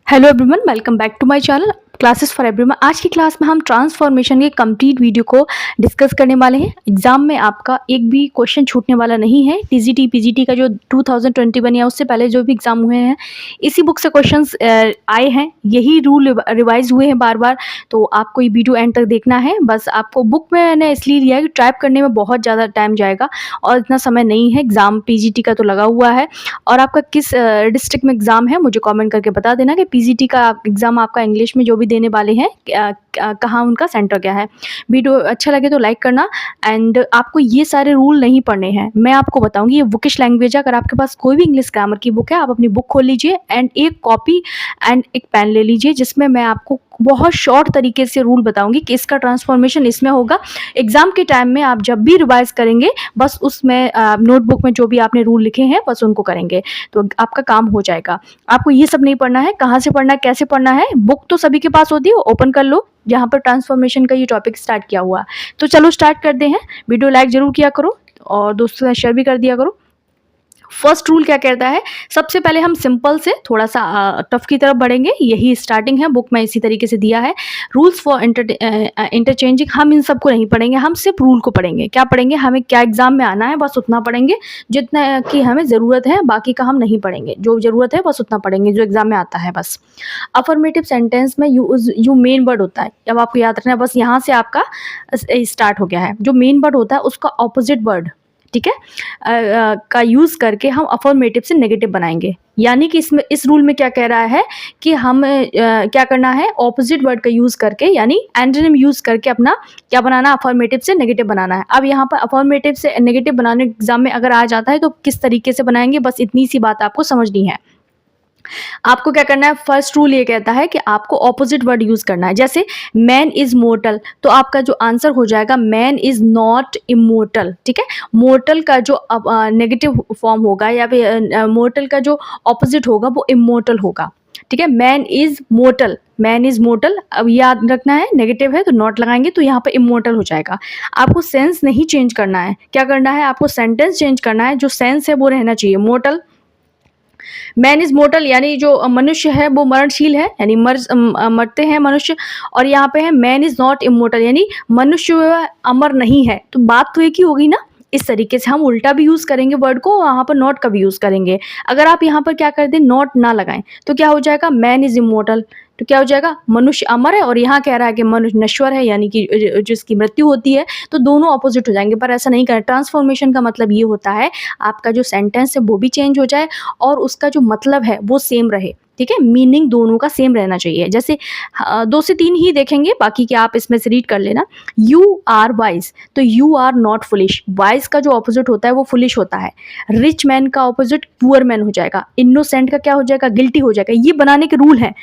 Hello everyone, welcome back to my channel classes for everyone. आज की class में हम ट्रांसफॉर्मेशन के कंप्लीट वीडियो को डिस्कस करने वाले हैं। एग्जाम में आपका एक भी क्वेश्चन छूटने वाला नहीं है। टीजीटी पीजीटी का जो 2021 या उससे पहले जो भी एग्जाम हुए हैं, इसी बुक से क्वेश्चंस आए हैं, यही रूल रिवाइज हुए हैं बार बार। तो आपको ये वीडियो एंड तक देखना है। बस आपको बुक मैंने इसलिए लिया है कि टाइप करने में बहुत ज़्यादा टाइम जाएगा और इतना समय नहीं है। एग्जाम पीजीटी का तो लगा हुआ है, और आपका किस डिस्ट्रिक्ट में एग्ज़ाम है मुझे कमेंट करके बता देना कि पीजीटी का एग्ज़ाम आपका इंग्लिश में जो भी देने वाले हैं कहाँ उनका सेंटर क्या है। वीडियो अच्छा लगे तो लाइक करना। एंड आपको ये सारे रूल नहीं पढ़ने हैं, मैं आपको बताऊंगी। ये बुकिश लैंग्वेज है। अगर आपके पास कोई भी इंग्लिश ग्रामर की बुक है, आप अपनी बुक खोल लीजिए एंड एक कॉपी एंड एक पेन ले लीजिए, जिसमें मैं आपको बहुत शॉर्ट तरीके से रूल बताऊंगी कि इसका ट्रांसफॉर्मेशन इसमें होगा। एग्जाम के टाइम में आप जब भी रिवाइज करेंगे, बस उसमें नोटबुक में जो भी आपने रूल लिखे हैं बस उनको करेंगे तो आपका काम हो जाएगा। आपको ये सब नहीं पढ़ना है। कहाँ से पढ़ना है, कैसे पढ़ना है, बुक तो सभी के पास होती है, ओपन कर लो जहाँ पर ट्रांसफॉर्मेशन का ये टॉपिक स्टार्ट किया हुआ है। तो चलो स्टार्ट करते हैं। वीडियो लाइक जरूर किया करो और दोस्तों से शेयर भी कर दिया करो। फर्स्ट रूल क्या कहता है, सबसे पहले हम सिंपल से थोड़ा सा टफ की तरफ बढ़ेंगे। यही स्टार्टिंग है, बुक में इसी तरीके से दिया है। रूल्स फॉर इंटरचेंजिंग, हम इन सबको नहीं पढ़ेंगे, हम सिर्फ रूल को पढ़ेंगे। क्या पढ़ेंगे, हमें क्या एग्जाम में आना है बस उतना पढ़ेंगे जितना की हमें ज़रूरत है, बाकी का हम नहीं पढ़ेंगे। जो ज़रूरत है बस उतना पढ़ेंगे जो एग्जाम में आता है बस। अफर्मेटिव सेंटेंस में यू मेन वर्ड होता है, अब आपको याद रखना है, बस यहाँ से आपका स्टार्ट हो गया है। जो मेन वर्ड होता है उसका ऑपोजिट वर्ड, ठीक है, का यूज़ करके हम अफर्मेटिव से नेगेटिव बनाएंगे। यानी कि इसमें इस रूल में क्या कह रहा है कि हम क्या करना है, ऑपोजिट वर्ड का यूज़ करके यानी एंटोनिम यूज़ करके अपना क्या बनाना, अफर्मेटिव से नेगेटिव बनाना है। अब यहाँ पर अफर्मेटिव से नेगेटिव बनाने एग्जाम में अगर आ जाता है तो किस तरीके से बनाएंगे, बस इतनी सी बात आपको समझनी है। आपको क्या करना है, फर्स्ट रूल ये कहता है कि आपको ऑपोजिट वर्ड यूज करना है। जैसे मैन इज मोर्टल, तो आपका जो आंसर हो जाएगा मैन इज नॉट इमोर्टल। ठीक है, मोर्टल का जो नेगेटिव फॉर्म होगा या फिर मोर्टल का जो ऑपोजिट होगा वो इमोर्टल होगा। ठीक है, man is mortar, man is mortar. अब याद रखना है नेगेटिव है तो नॉट लगाएंगे तो यहाँ पर इमोर्टल हो जाएगा। आपको सेंस नहीं चेंज करना है, क्या करना है, आपको सेंटेंस चेंज करना है। जो सेंस है वो रहना चाहिए मोर्टल। मैन इज मोर्टल यानी जो मनुष्य है वो मरणशील है, यानी मरते हैं मनुष्य। और यहाँ पे है मैन इज नॉट इमोर्टल यानी मनुष्य अमर नहीं है। तो बात तो एक ही होगी ना। इस तरीके से हम उल्टा भी यूज करेंगे वर्ड को, वहां पर नॉट का भी यूज करेंगे। अगर आप यहाँ पर क्या कर दें, नॉट ना लगाएं तो क्या हो जाएगा, मैन इज इमोर्टल, तो क्या हो जाएगा, मनुष्य अमर है। और यहाँ कह रहा है कि मनुष्य नश्वर है, यानी कि जिसकी मृत्यु होती है। तो दोनों ऑपोजिट हो जाएंगे, पर ऐसा नहीं करना। ट्रांसफॉर्मेशन का मतलब ये होता है आपका जो सेंटेंस है वो भी चेंज हो जाए और उसका जो मतलब है वो सेम रहे। ठीक है, मीनिंग दोनों का सेम रहना चाहिए। जैसे 2 से 3 ही देखेंगे, बाकी के आप इसमें से रीड कर लेना। यू आर वाइज, तो you are not foolish. Wise का जो ऑपोजिट होता है वो फुलिश होता है। रिच मैन का ऑपोजिट पुअर मैन हो जाएगा। इनोसेंट का क्या हो जाएगा, गिल्टी हो जाएगा। ये बनाने के रूल हैं।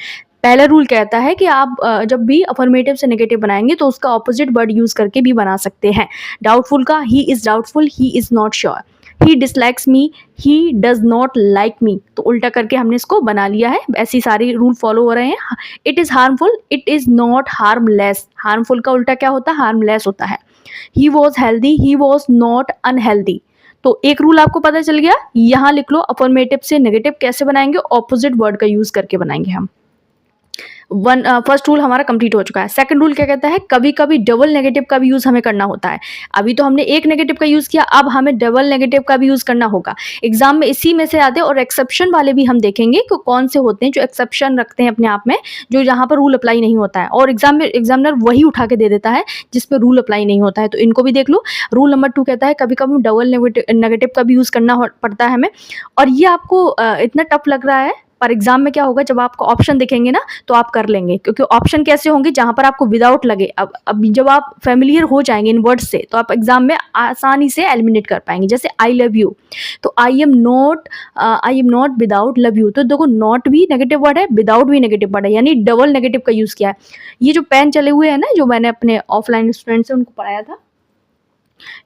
पहला रूल कहता है कि आप जब भी अफर्मेटिव से नेगेटिव बनाएंगे तो उसका ऑपोजिट वर्ड यूज करके भी बना सकते हैं। डाउटफुल का he is doubtful, he is not sure. He dislikes me, he does not like me, तो उल्टा करके हमने इसको बना लिया है। ऐसी सारी रूल फॉलो हो रहे हैं। It is harmful, it is not harmless. Harmful का उल्टा क्या होता है, हार्मलेस होता है। He was healthy, he was not unhealthy. तो एक रूल आपको पता चल गया। यहाँ लिख लो, अफर्मेटिव से नेगेटिव कैसे बनाएंगे, ऑपोजिट वर्ड का यूज करके बनाएंगे हम। फर्स्ट रूल हमारा कंप्लीट हो चुका है। सेकंड रूल क्या कहता है, कभी कभी डबल नेगेटिव का भी यूज हमें करना होता है। अभी तो हमने एक नेगेटिव का यूज किया, अब हमें डबल नेगेटिव का भी यूज करना होगा। एग्जाम में इसी में से आते हैं, और एक्सेप्शन वाले भी हम देखेंगे कि कौन से होते हैं जो एक्सेप्शन रखते हैं अपने आप में, जो यहाँ पर रूल अप्लाई नहीं होता है, और एग्जाम में एग्जामिनर वही उठा के दे देता है जिसपे रूल अप्लाई नहीं होता है। तो इनको भी देख लो। रूल नंबर 2 कहता है कभी कभी डबल नेगेटिव का भी यूज करना पड़ता है हमें। और ये आपको इतना टफ लग रहा है, पर एग्जाम में क्या होगा, जब आपको ऑप्शन दिखेंगे ना तो आप कर लेंगे। क्योंकि ऑप्शन कैसे होंगे, जहां पर आपको विदाउट लगे। अब जब आप फेमिलियर हो जाएंगे इन वर्ड से तो आप एग्जाम में आसानी से एलिमिनेट कर पाएंगे। जैसे आई लव यू, तो I am not without love you. तो देखो, नॉट भी नेगेटिव वर्ड है, विदाउट भी नेगेटिव वर्ड है, यानी डबल नेगेटिव का यूज किया है। ये जो पेन चले हुए हैं ना, जो मैंने अपने ऑफलाइन स्टूडेंट से उनको पढ़ाया था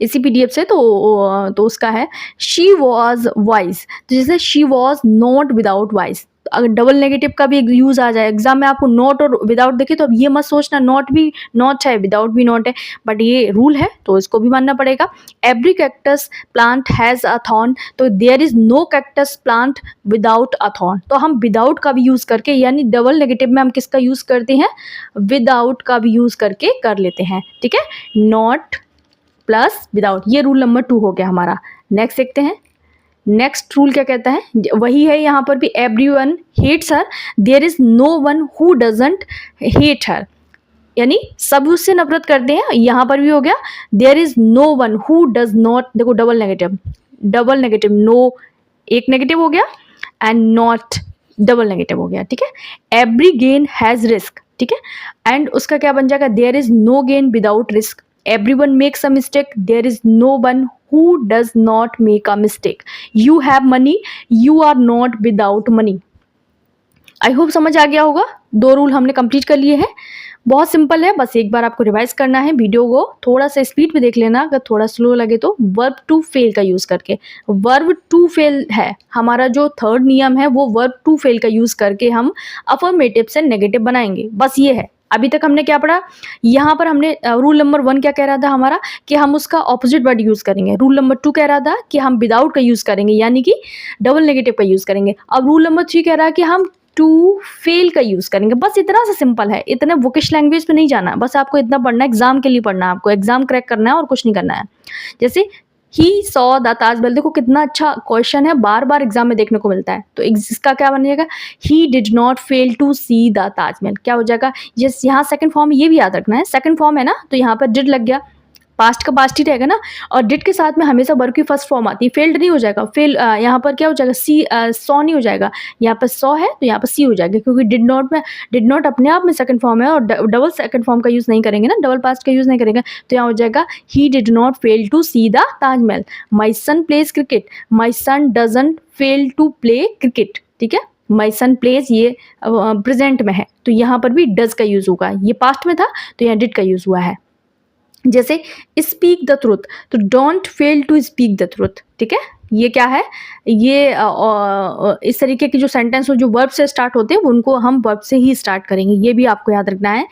इसी पीडीएफ से, तो उसका है शी वॉज वाइज। तो जैसे she was not without wise, अगर डबल नेगेटिव का भी यूज आ जाए एग्जाम में, आपको नॉट और विदाउट देखे तो अब ये मत सोचना नॉट भी नॉट है विदाउट भी नॉट है, बट ये रूल है तो इसको भी मानना पड़ेगा। Every cactus plant has a thorn, तो there is no cactus plant without a thorn, तो हम विदाउट का भी यूज करके, यानी डबल नेगेटिव में हम किसका यूज करते हैं, विदाउट का भी यूज करके कर लेते हैं, ठीक है। नॉट प्लस विदाउट, ये रूल नंबर 2 हो गया हमारा। नेक्स्ट देखते हैं, नेक्स्ट रूल क्या कहता है, वही है यहाँ पर भी, everyone hates her, there is no one who doesn't hate her, यानी सब उससे नफरत करते हैं, यहाँ पर भी हो गया there is no one who does not, देखो डबल नेगेटिव नो एक नेगेटिव हो गया एंड नॉट डबल नेगेटिव हो गया, ठीक है। एवरी गेन हैज रिस्क, ठीक है, एंड उसका क्या बन जाएगा, there is no gain without risk. Everyone makes a mistake, there is no one who does not make a mistake. You have money, you are not without money. I hope समझ आ गया होगा। 2 rule हमने complete कर लिए हैं, बहुत simple है, बस एक बार आपको रिवाइज करना है। वीडियो को थोड़ा सा स्पीड पे देख लेना, अगर थोड़ा स्लो लगे तो वर्ब टू फेल का यूज़ करके। वर्ब टू फेल है हमारा जो थर्ड नियम है, वो वर्ब टू फेल का यूज़ करके हम अफर्मेटिव से नेगेटिव बनाएंगे, बस ये है। अभी तक हमने क्या पढ़ा, यहाँ पर हमने रूल नंबर 1 क्या कह रहा था हमारा, कि हम उसका ऑपोजिट वर्ड यूज़ करेंगे। रूल नंबर 2 कह रहा था कि हम विदाउट का यूज़ करेंगे, यानी कि डबल नेगेटिव का यूज़ करेंगे। अब रूल नंबर 3 कह रहा है कि हम टू फेल का यूज़ करेंगे। बस इतना सा सिंपल है, इतने बुकिश लैंग्वेज पे नहीं जाना, बस आपको इतना पढ़ना है, एग्जाम के लिए पढ़ना है, आपको एग्जाम क्रैक करना है और कुछ नहीं करना है। जैसे ही सॉ द ताजमहल, देखो कितना अच्छा क्वेश्चन है, बार बार एग्जाम में देखने को मिलता है। तो इसका क्या बनेगा, he did not fail to see the Taj Mahal, क्या हो जाएगा, यस, यहाँ सेकंड फॉर्म, ये भी याद रखना है, सेकंड फॉर्म है ना, तो यहाँ पर डिड लग गया, पास्ट का पास्ट ही रहेगा ना, और डिड के साथ में हमेशा वर्ब की फर्स्ट फॉर्म आती है, फेल्ड नहीं हो जाएगा, फेल यहाँ पर क्या हो जाएगा, सी सॉ नहीं हो जाएगा, यहाँ पर सॉ है तो यहाँ पर सी हो जाएगा, क्योंकि डिड नॉट अपने आप में सेकंड फॉर्म है, और डबल सेकंड फॉर्म का यूज़ नहीं करेंगे ना, डबल पास्ट का यूज़ नहीं करेंगे, तो यहाँ हो जाएगा he did not fail to see the Taj Mahal. My son plays cricket, my son doesn't fail to play cricket, ठीक है। माई सन प्लेज ये प्रेजेंट में है, तो यहाँ पर भी डज का यूज़ होगा, ये पास्ट में था तो यहाँ डिड का यूज़ हुआ है। जैसे स्पीक द ट्रुथ, तो don't fail to speak the truth, ठीक है। ये क्या है, ये इस तरीके की जो सेंटेंस हो जो वर्ब से स्टार्ट होते हैं उनको हम वर्ब से ही स्टार्ट करेंगे, ये भी आपको याद रखना है।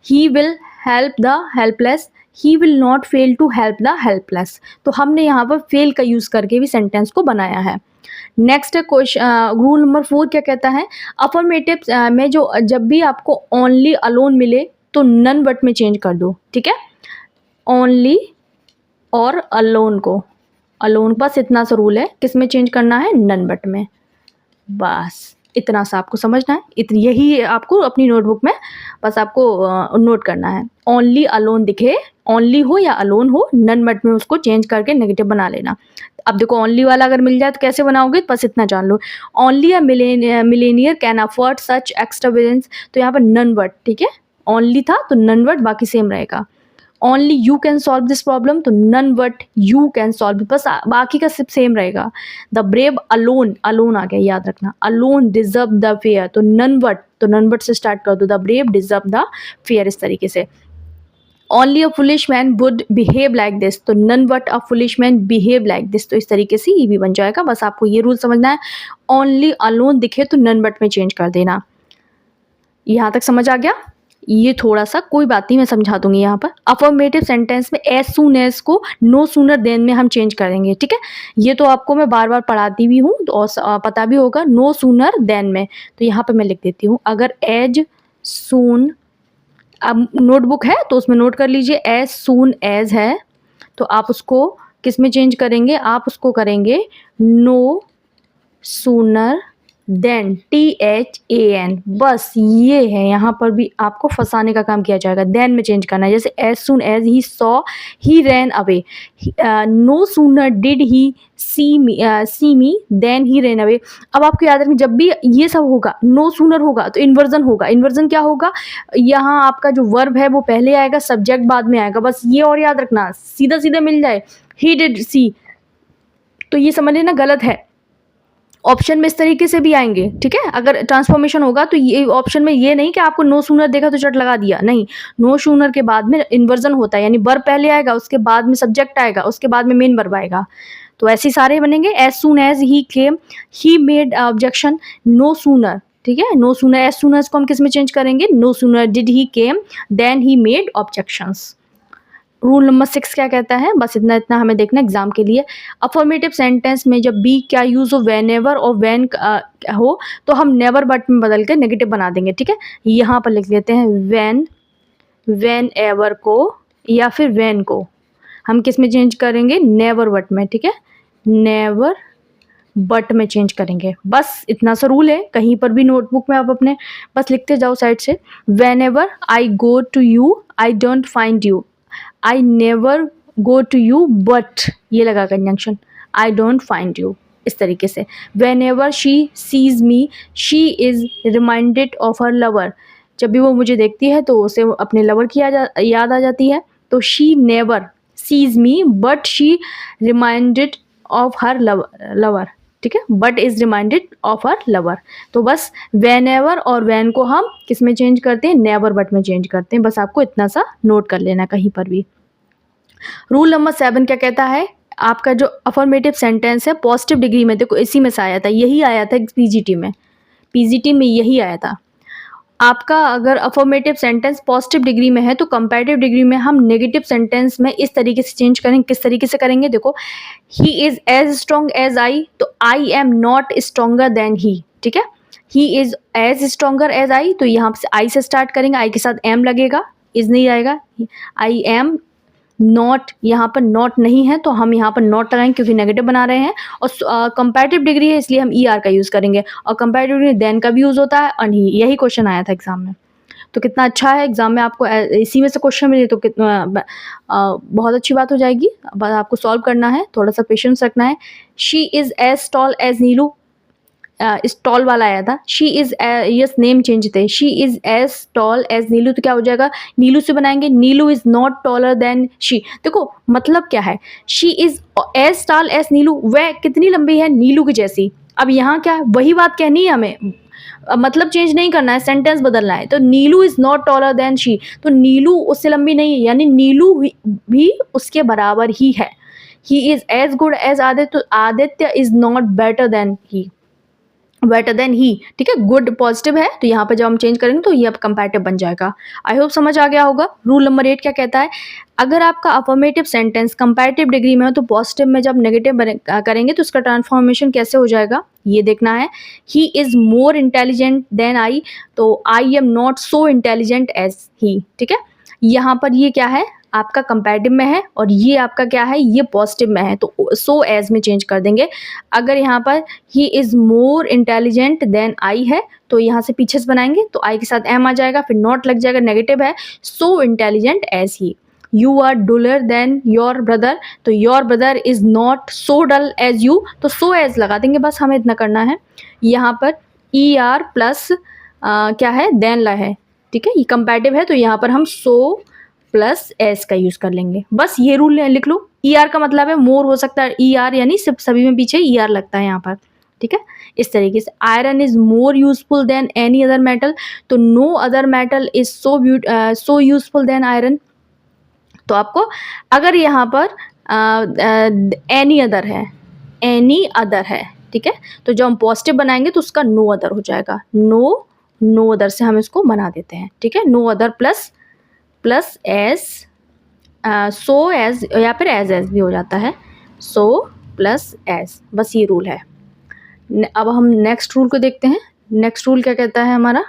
He will help the helpless, he will not fail to help the helpless, तो हमने यहाँ पर फेल का यूज़ करके भी सेंटेंस को बनाया है। नेक्स्ट क्वेश्चन, रूल नंबर 4 क्या कहता है, अफर्मेटिव में जो जब भी आपको ओनली अलोन मिले तो नन बट में चेंज कर दो, ठीक है। ओनली और अलोन को, अलोन बस इतना सा रूल है, किस में चेंज करना है, नन बट में, बस इतना सा आपको समझना है, यही आपको अपनी नोटबुक में बस आपको नोट करना है। ओनली अलोन दिखे, ओनली हो या अलोन हो, नन बट में उसको चेंज करके नेगेटिव बना लेना। अब देखो ओनली वाला अगर मिल जाए तो कैसे बनाओगे, बस इतना जान लो। Only a millionaire can afford such extravagance, तो यहाँ पर नन बट, ठीक है, ओनली था तो नन बट बाकी सेम रहेगा। Only you can solve this problem, तो none but you can solve, बस बाकी का सिर्फ सेम रहेगा। द ब्रेव अलोन, अलोन आ गया याद रखना, अलोन डिजर्व द फेयर, तो नन बट से स्टार्ट कर दो, the brave deserve the fair, इस तरीके से। Only a foolish man would behave like this, तो none but a foolish man behave like this, तो इस तरीके से ये भी बन जाएगा, बस आपको ये रूल समझना है। ओनली अलोन दिखे तो नन बट में चेंज कर देना। यहाँ तक समझ आ गया, ये थोड़ा सा कोई बात नहीं, मैं समझा दूंगी। यहाँ पर अफर्मेटिव सेंटेंस में एज सून एज को नो सूनर देन में हम चेंज करेंगे, ठीक है। ये तो आपको मैं बार बार पढ़ाती भी हूँ तो और पता भी होगा, नो सूनर देन में, तो यहाँ पर मैं लिख देती हूँ, अगर एज सून, अब नोटबुक है तो उसमें नोट कर लीजिए, एज सून एज है तो आप उसको किस में चेंज करेंगे, आप उसको करेंगे नो सूनर देन, THAN, बस ये है, यहाँ पर भी आपको फंसाने का काम किया जाएगा, देन में चेंज करना है। जैसे as soon as he saw he ran away, no sooner did he see me than he ran away. अब आपको याद रखना, जब भी ये सब होगा, नो सूनर होगा तो इन्वर्जन होगा। इन्वर्जन क्या होगा, यहाँ आपका जो वर्ब है वो पहले आएगा, सब्जेक्ट बाद में आएगा, बस ये और याद रखना, सीधा सीधा मिल जाए ही डिड सी, तो ये समझ लेना गलत है। ऑप्शन में इस तरीके से भी आएंगे, ठीक है। अगर ट्रांसफॉर्मेशन होगा तो ये ऑप्शन में ये नहीं कि आपको नो सूनर देखा तो चट लगा दिया, नहीं, नो सूनर के बाद में इन्वर्जन होता है, यानी वर्ब पहले आएगा, उसके बाद में सब्जेक्ट आएगा, उसके बाद में मेन वर्ब आएगा, तो ऐसे सारे बनेंगे। As soon as he came, he made objection, no sooner, ठीक है। No sooner, as soon as को हम किस में चेंज करेंगे, no sooner did he came than he made objections. Rule number 6 क्या कहता है, बस इतना इतना हमें देखना एग्जाम के लिए। अफर्मेटिव सेंटेंस में जब बी क्या यूज हो, वेन एवर और वेन हो तो हम नेवर बट में बदल के नेगेटिव बना देंगे, ठीक है। यहाँ पर लिख लेते हैं वेन, वेन एवर को या फिर वेन को हम किस में चेंज करेंगे, नेवर बट में, ठीक है, नेवर बट में चेंज करेंगे। बस इतना सा रूल है, कहीं पर भी नोटबुक में आप अपने बस लिखते जाओ साइड से। Whenever I go to you I don't find you, I never go to you but ये लगा conjunction, I don't find you, इस तरीके से। Whenever she sees me she is reminded of her lover, जब भी वो मुझे देखती है तो उसे अपने लवर की याद आ जाती है। तो she never sees me but she reminded of her lover, ठीक है, but is reminded of her lover. तो बस वेन एवर और वेन को हम किस में चेंज करते हैं, नेवर बट में चेंज करते हैं। बस आपको इतना सा नोट कर लेना कहीं पर भी। रूल नंबर 7 क्या कहता है, आपका जो अफर्मेटिव सेंटेंस है पॉजिटिव डिग्री में, देखो इसी में से आया था, यही आया था पीजीटी में, पीजीटी में यही आया था। आपका अगर अफर्मेटिव सेंटेंस पॉजिटिव डिग्री में है तो कंपैरेटिव डिग्री में हम नेगेटिव सेंटेंस में इस तरीके से चेंज करेंगे। किस तरीके से करेंगे, देखो he is as strong as I, तो I am not stronger than he, ठीक है। He is as stronger as I, तो यहाँ से आई से स्टार्ट करेंगे, आई के साथ एम लगेगा, इज नहीं आएगा। आई एम नॉट, यहाँ पर नॉट नहीं है तो हम यहाँ पर नॉट लगाएंगे क्योंकि नेगेटिव बना रहे हैं। और कंपैरेटिव डिग्री है इसलिए हम ई आर का यूज़ करेंगे, और कंपैरेटिव डिग्री देन का भी यूज़ होता है, और यही क्वेश्चन आया था एग्जाम में। तो कितना अच्छा है, एग्जाम में आपको इसी में से क्वेश्चन मिले तो कितना बहुत अच्छी बात हो जाएगी। बस आपको सॉल्व करना है, थोड़ा सा पेशेंस रखना है। She is as tall as Neelu, इस टॉल वाला आया था, she is yes name change थे, she is as tall as Neelu, तो क्या हो जाएगा, नीलू से बनाएंगे, Neelu is not taller than she. देखो मतलब क्या है, she is as tall as Neelu, वह कितनी लंबी है, नीलू की जैसी। अब यहाँ क्या वही बात कहनी है हमें, मतलब चेंज नहीं करना है, सेंटेंस बदलना है। तो Neelu is not taller than she, तो नीलू उससे लंबी नहीं है, यानी नीलू भी उसके बराबर ही है। He is as good as Aditya, तो Aditya is not better than he, better than he, ठीक है। गुड पॉजिटिव है तो यहाँ पे जब हम चेंज करेंगे तो ये अब कंपैरेटिव बन जाएगा। आई होप समझ आ गया होगा। रूल नंबर 8 क्या कहता है, अगर आपका अफर्मेटिव सेंटेंस कंपैरेटिव डिग्री में हो तो पॉजिटिव में जब नेगेटिव करेंगे तो उसका ट्रांसफॉर्मेशन कैसे हो जाएगा, ये देखना है। He is more intelligent than I, तो I am not so intelligent as he, ठीक है। यहाँ पर ये क्या है, आपका कंपैरेटिव में है, और ये आपका क्या है, ये पॉजिटिव में है, तो सो एज में चेंज कर देंगे। अगर यहाँ पर he is more intelligent than I है तो यहाँ से पीछे से बनाएंगे, तो आई के साथ एम आ जाएगा, फिर नॉट लग जाएगा, नेगेटिव है, so intelligent as he. You are duller than your brother, तो your brother is not so dull as you, तो सो एज लगा देंगे, बस हमें इतना करना है। यहाँ पर ई आर प्लस क्या है, देन ला है, ठीक है, ये कंपैरेटिव है तो यहाँ पर हम सो प्लस एस का यूज़ कर लेंगे। बस ये रूल लिख लो। ई आर का मतलब है मोर हो सकता है, ई आर यानी सिर्फ सभी में पीछे ई आर लगता है यहाँ पर, ठीक है। इस तरीके से iron is more useful than any other metal, तो no other metal is so useful than iron. तो आपको अगर यहाँ पर एनी अदर है, एनी अदर है, ठीक है, तो जब हम पॉजिटिव बनाएंगे तो उसका नो अदर हो जाएगा, नो अदर से हम इसको बना देते हैं, ठीक है। No other plus as, so as या फिर एज भी हो जाता है, सो प्लस एज, बस ये रूल है। अब हम नेक्स्ट रूल को देखते हैं। नेक्स्ट रूल क्या कहता है हमारा,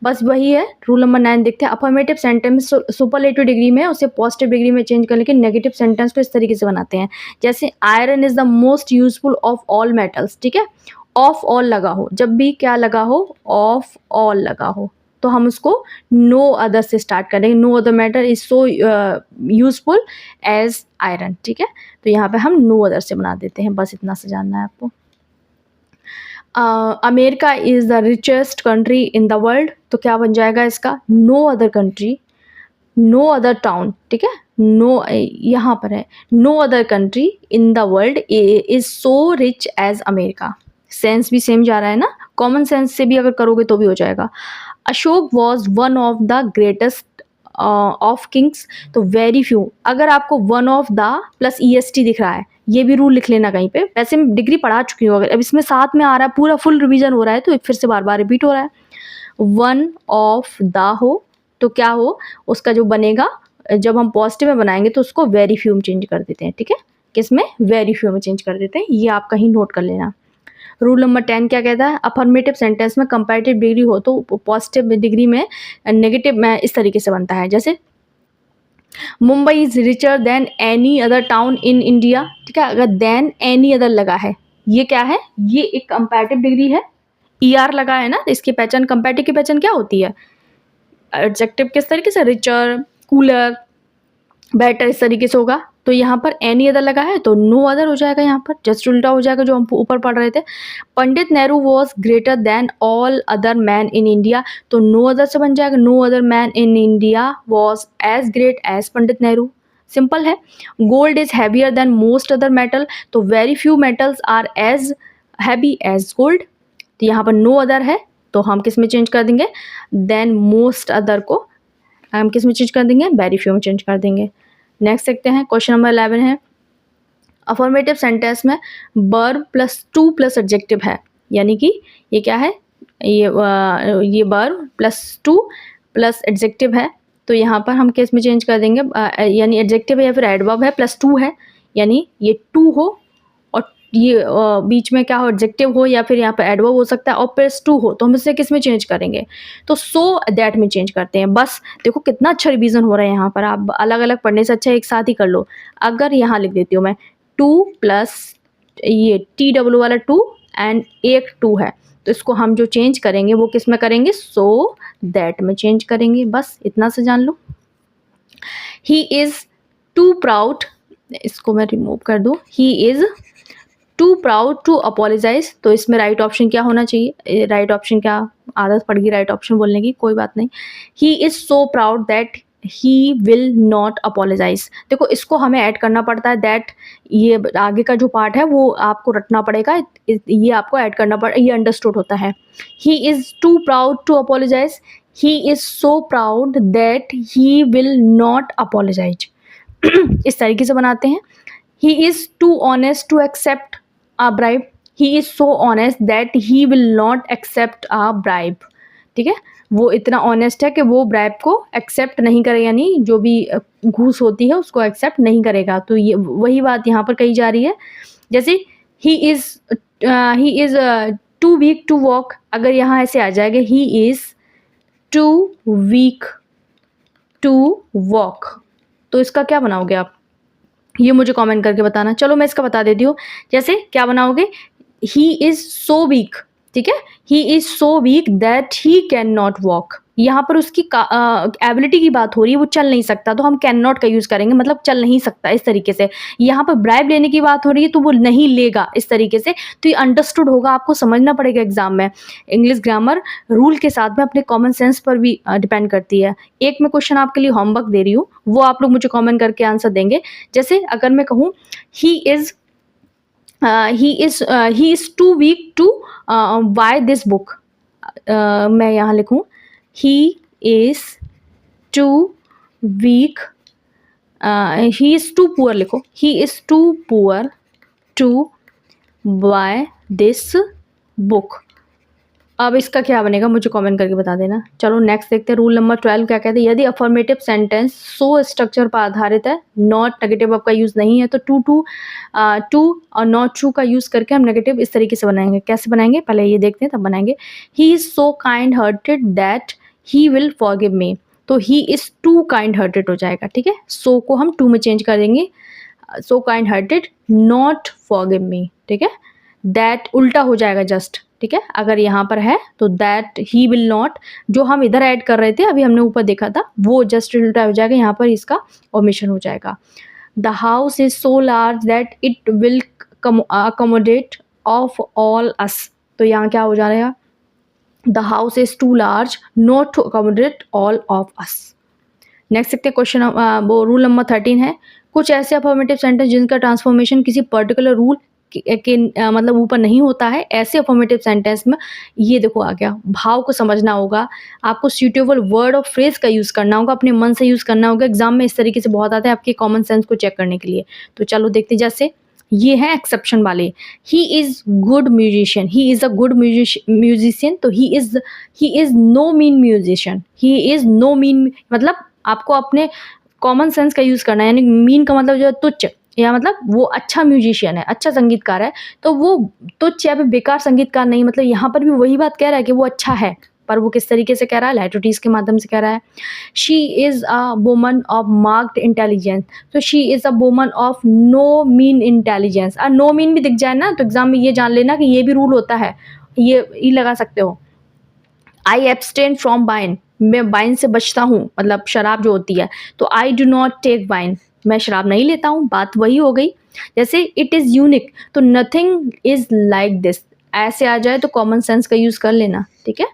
बस वही है, रूल नंबर 9 देखते हैं। अफर्मेटिव सेंटेंस सुपरलेटिव डिग्री में उसे पॉजिटिव डिग्री में चेंज करने के नेगेटिव सेंटेंस को इस तरीके से बनाते हैं, जैसे iron is the most useful of all metals, ठीक है। ऑफ ऑल लगा हो, जब भी क्या लगा हो, ऑफ ऑल लगा हो, तो हम उसको नो अदर से स्टार्ट करेंगे, no other metal is so useful as iron, ठीक है। तो यहाँ पे हम नो अदर से बना देते हैं, बस इतना से जानना है आपको। America is the richest country in the world, तो क्या बन जाएगा इसका, no other country, no other town, ठीक है, नो यहाँ पर है, no other country in the world is so rich as America. Sense भी सेम जा रहा है ना, कॉमन सेंस से भी अगर करोगे तो भी हो जाएगा। Ashok was one of the greatest of Kings, तो वेरी फ्यू। अगर आपको one of the plus EST दिख रहा है, ये भी रूल लिख लेना कहीं पे। वैसे मैं डिग्री पढ़ा चुकी हूँ, अगर अब इसमें साथ में आ रहा है, पूरा फुल रिवीजन हो रहा है, तो फिर से बार बार रिपीट हो रहा है। वन ऑफ द हो तो क्या हो, उसका जो बनेगा, जब हम पॉजिटिव में बनाएंगे तो उसको वेरी फ्यू में चेंज कर देते हैं, ठीक है, किसमें, वेरी फ्यू में चेंज कर देते हैं। ये आप कहीं नोट कर लेना। रूल नंबर 10 क्या कहता है, अफर्मेटिव सेंटेंस में कंपैरेटिव डिग्री हो तो पॉजिटिव डिग्री में नेगेटिव में इस तरीके से बनता है, जैसे Mumbai is richer than any other town in India, ठीक है। अगर देन एनी अदर लगा है, ये क्या है, ये एक कंपैरेटिव डिग्री है। ER लगा है ना, तो इसकी पहचान, कंपैरेटिव की पहचान क्या होती है, एडजेक्टिव किस तरीके से, रिचर, कूलर, बेटर, इस तरीके से होगा। तो यहाँ पर एनी अदर लगा है तो नो अदर हो जाएगा, यहाँ पर जस्ट उल्टा हो जाएगा जो हम ऊपर पढ़ रहे थे। Pandit Nehru was greater than all other man in India, तो नो अदर से बन जाएगा, no other man in India was as great as Pandit Nehru. Simple है। Gold is heavier than most other metal, तो very few metals are as heavy as gold. तो यहाँ पर no other है तो हम किस में चेंज कर देंगे, देन मोस्ट अदर को हम किस में चेंज कर देंगे, वेरी फ्यू में चेंज कर देंगे। नेक्स्ट देखते हैं, क्वेश्चन नंबर 11 है, अफर्मेटिव सेंटेंस में verb plus two plus adjective है, यानी कि ये क्या है, ये verb plus two plus adjective है, तो यहाँ पर हम किस में चेंज कर देंगे, यानी एडजेक्टिव है या फिर एडवर्ब है प्लस टू है, यानी ये टू हो और ये बीच में क्या हो, एडजेक्टिव हो या फिर यहाँ पर एडवर्ब हो सकता है और प्लस टू हो, तो हम इसे किस में चेंज करेंगे, तो सो दैट में चेंज करते हैं। बस देखो कितना अच्छा रिवीजन हो रहा है यहाँ पर, आप अलग अलग पढ़ने से अच्छा एक साथ ही कर लो। अगर यहाँ लिख देती हूँ मैं 2 प्लस ये TW वाला 2 एंड एक 2 है, तो इसको हम जो चेंज करेंगे वो किस में करेंगे, सो दैट में चेंज करेंगे। बस इतना से जान लो। ही इज़ टू प्राउड, इसको मैं रिमूव कर दूँ, he is too proud to apologise, तो इसमें राइट ऑप्शन क्या होना चाहिए, राइट ऑप्शन क्या, आदत पड़ गई राइट ऑप्शन बोलने की, कोई बात नहीं। He is so proud that he will not apologise, देखो इसको हमें ऐड करना पड़ता है, दैट ये आगे का जो पार्ट है वो आपको रटना पड़ेगा, ये आपको ऐड करना पड़ेगा, ये अंडरस्टूड होता है। He is too proud to apologise, he is so proud that he will not apologise, इस तरीके से बनाते हैं। He is too honest to accept a bribe, he is so honest that he will not accept a bribe, ठीक है, वो इतना honest है कि वो ब्राइब को एक्सेप्ट नहीं करेगा, यानी जो भी घूस होती है उसको एक्सेप्ट नहीं करेगा। तो ये वही बात यहाँ पर कही जा रही है। जैसे he is too weak to walk, अगर यहाँ ऐसे आ जाएगा he is too weak to walk, तो इसका क्या बनाओगे आप, ये मुझे कमेंट करके बताना। चलो मैं इसका बता देती हूँ, जैसे क्या बनाओगे, ही इज़ सो वीक, ठीक है, he is so weak that he can not walk, यहाँ पर उसकी एबिलिटी की बात हो रही है, वो चल नहीं सकता, तो हम कैन नॉट का यूज़ करेंगे, मतलब चल नहीं सकता इस तरीके से। यहाँ पर ब्राइब लेने की बात हो रही है तो वो नहीं लेगा इस तरीके से, तो ये अंडरस्टूड होगा, आपको समझना पड़ेगा एग्जाम में। इंग्लिश ग्रामर रूल के साथ में अपने कॉमन सेंस पर भी डिपेंड करती है। एक मैं क्वेश्चन आपके लिए होमवर्क दे रही हूँ, वो आप लोग मुझे कॉमेंट करके आंसर देंगे। जैसे अगर मैं कहूँ he is too weak to buy this book, मैं यहाँ लिखूँ he is too weak, he is too poor, लिखो he is too poor to buy this book। अब इसका क्या बनेगा मुझे कमेंट करके बता देना। चलो नेक्स्ट देखते हैं, रूल नंबर 12 क्या कहते हैं, यदि अफर्मेटिव सेंटेंस सो स्ट्रक्चर पर आधारित है, नॉट नेगेटिव अब का यूज़ नहीं है, तो टू और नॉट ट्रू का यूज़ करके हम नेगेटिव इस तरीके से बनाएंगे। कैसे बनाएंगे पहले ये देखते हैं तब बनाएंगे। He is so kind hearted that he will forgive me, तो he is too kind hearted हो जाएगा, ठीक है, सो को हम टू में चेंज कर देंगे, सो kind hearted not forgive me, ठीक है, दैट उल्टा हो जाएगा जस्ट, ठीक है, अगर यहाँ पर है तो दैट ही विल नॉट, जो हम इधर ऐड कर रहे थे अभी हमने ऊपर देखा था वो जस्ट उल्टा हो जाएगा, यहाँ पर इसका ओमिशन हो जाएगा। The house is so large that it will accommodate of all us, तो यहाँ क्या हो जाएगा, the house is too large not to accommodate all of us. Next देखते हैं क्वेश्चन, वो रूल नंबर 13 है, कुछ ऐसे अफर्मेटिव सेंटेंस जिनका ट्रांसफॉर्मेशन किसी पर्टिकुलर रूल मतलब ऊपर नहीं होता है। ऐसे अफर्मेटिव सेंटेंस में ये देखो आ गया, भाव को समझना होगा, आपको सूटेबल वर्ड और फ्रेज का यूज़ करना होगा, अपने मन से यूज़ करना होगा। एग्जाम में इस तरीके से बहुत आता है आपके कॉमन सेंस को चेक करने के लिए। तो चलो देखते हैं, जैसे ये है एक्सेप्शन वाले, he is good musician, he is a good musician, तो he is no mean musician, he is no mean, मतलब आपको अपने कॉमन सेंस का यूज़ करना है। यानी मीन का मतलब जो है तुच्छ, या मतलब वो अच्छा म्यूजिशियन है, अच्छा संगीतकार है, तो वो तुच्छ या फिर बेकार संगीतकार नहीं, मतलब यहाँ पर भी वही बात कह रहा है कि वो अच्छा है, पर वो किस तरीके से कह रहा है, लेटोटीज के माध्यम से कह रहा है। She is a woman of marked intelligence, तो she is a woman of no mean intelligence. No mean भी दिख जाए ना तो एग्जाम में ये जान लेना कि ये भी रूल होता है, ये लगा सकते हो। आई एब्सटेन फ्रॉम वाइन, मैं वाइन से बचता हूँ, मतलब शराब जो होती है, तो I do not take wine, मैं शराब नहीं लेता हूँ, बात वही हो गई। जैसे इट इज़ यूनिक, तो नथिंग इज़ लाइक दिस, ऐसे आ जाए तो कॉमन सेंस का यूज़ कर लेना, ठीक है।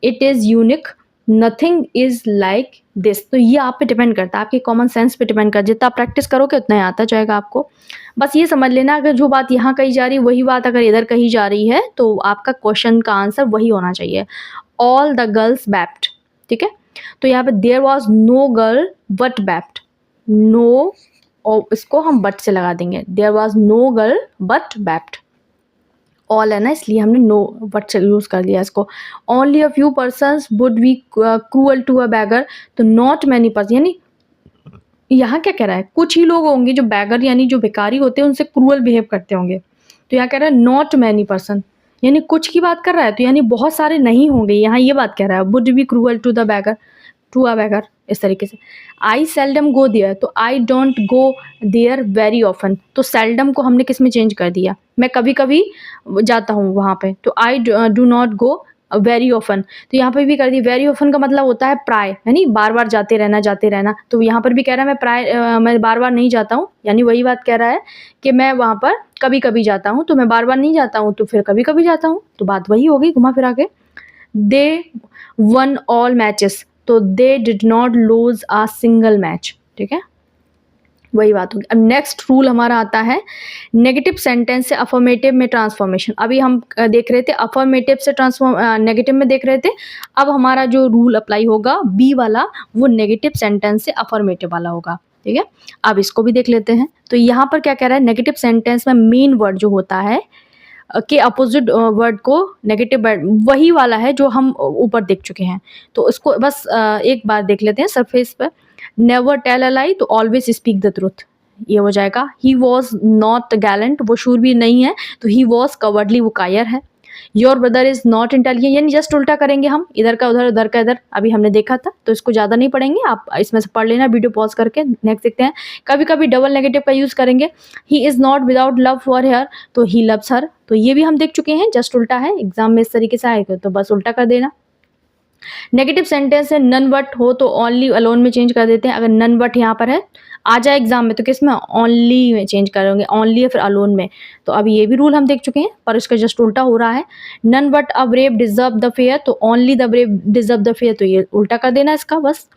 It is unique, nothing is like this, तो ये आप पे डिपेंड करता है, आपके कॉमन सेंस पे डिपेंड करता है। जितना आप प्रैक्टिस करोगे उतना ही आता जाएगा आपको। बस ये समझ लेना, अगर जो बात यहाँ कही जा रही है वही बात अगर इधर कही जा रही है तो आपका क्वेश्चन का आंसर वही होना चाहिए। ऑल द गर्ल्स बैप्ट, ठीक है। तो यहाँ पे there was no girl but wept, no, और इसको हम बट से लगा देंगे, there was no girl but wept. All है ना, इसलिए हमने नो बट से यूज़ कर लिया इसको। Only a few persons would be cruel to a beggar, तो नॉट मैनी पर्सन, यानी यहाँ क्या कह रहा है, कुछ ही लोग होंगे जो बैगर यानी जो भिखारी होते हैं उनसे क्रूअल बिहेव करते होंगे। तो यहाँ कह रहा है नॉट मैनी पर्सन, यानी कुछ की बात कर रहा है, तो यानी बहुत सारे नहीं होंगे, यहाँ ये बात कह रहा है। Would be cruel to the beggar, to a beggar, इस तरीके से। आई सेल्डम गो देयर, तो I don't go there very often, तो सेल्डम को हमने किस में चेंज कर दिया, मैं कभी कभी जाता हूँ वहाँ पे, तो I do not go very often, तो यहाँ पर भी कर दी। वेरी ऑफन का मतलब होता है प्राय, यानी बार बार जाते रहना, तो यहाँ पर भी कह रहा है मैं मैं बार बार नहीं जाता हूँ, यानी वही बात कह रहा है कि मैं वहाँ पर कभी कभी जाता हूँ, तो मैं बार बार नहीं जाता हूँ, तो फिर कभी कभी जाता हूँ, तो बात वही होगी घुमा फिरा के। दे वन ऑल मैचेस, तो they did not lose a single match, ठीक है, वही बात होगी। अब नेक्स्ट रूल हमारा आता है नेगेटिव सेंटेंस से अफर्मेटिव में ट्रांसफॉर्मेशन। अभी हम देख रहे थे अफर्मेटिव से नेगेटिव में देख रहे थे। अब हमारा जो रूल अप्लाई होगा बी वाला, वो नेगेटिव सेंटेंस से अफर्मेटिव वाला होगा, ठीक है। अब इसको भी देख लेते हैं। तो यहाँ पर क्या कह रहा है, नेगेटिव सेंटेंस में मेन वर्ड जो होता है के अपोजिट वर्ड को नेगेटिव वर्ड वही वाला है जो हम ऊपर देख चुके हैं। तो इसको बस एक बार देख लेते हैं सरफेस पर। नेवर टेल अ लाई, तो ऑलवेज स्पीक द ट्रुथ, ये हो जाएगा। ही वॉज नॉट गैलेंट, वो शूरवीर नहीं है, तो ही वॉज कवर्डली, वो कायर है। Your brother is not intelligent, यानी जस्ट उल्टा करेंगे हम, इधर का उधर उधर का इधर, अभी हमने देखा था, तो इसको ज़्यादा नहीं पढ़ेंगे, आप इसमें से पढ़ लेना वीडियो पॉज करके। नेक्स्ट देखते हैं, कभी कभी डबल नेगेटिव का यूज़ करेंगे। ही is not without love for her, तो ही लव्स हर, तो ये भी हम देख चुके हैं, जस्ट उल्टा है, एग्जाम में इस तरीके से आएगा तो बस उल्टा कर देना। नेगेटिव सेंटेंस है नन बट हो तो ओनली अलोन में चेंज कर देते हैं। अगर नन बट यहाँ पर है आ जाए एग्जाम में तो किस में, ओनली में चेंज करेंगे, ओनली या फिर अलोन में। तो अभी ये भी रूल हम देख चुके हैं, पर इसका जस्ट उल्टा हो रहा है। None but a brave deserve the fair, तो only the brave deserve the fair, तो ये उल्टा कर देना इसका बस।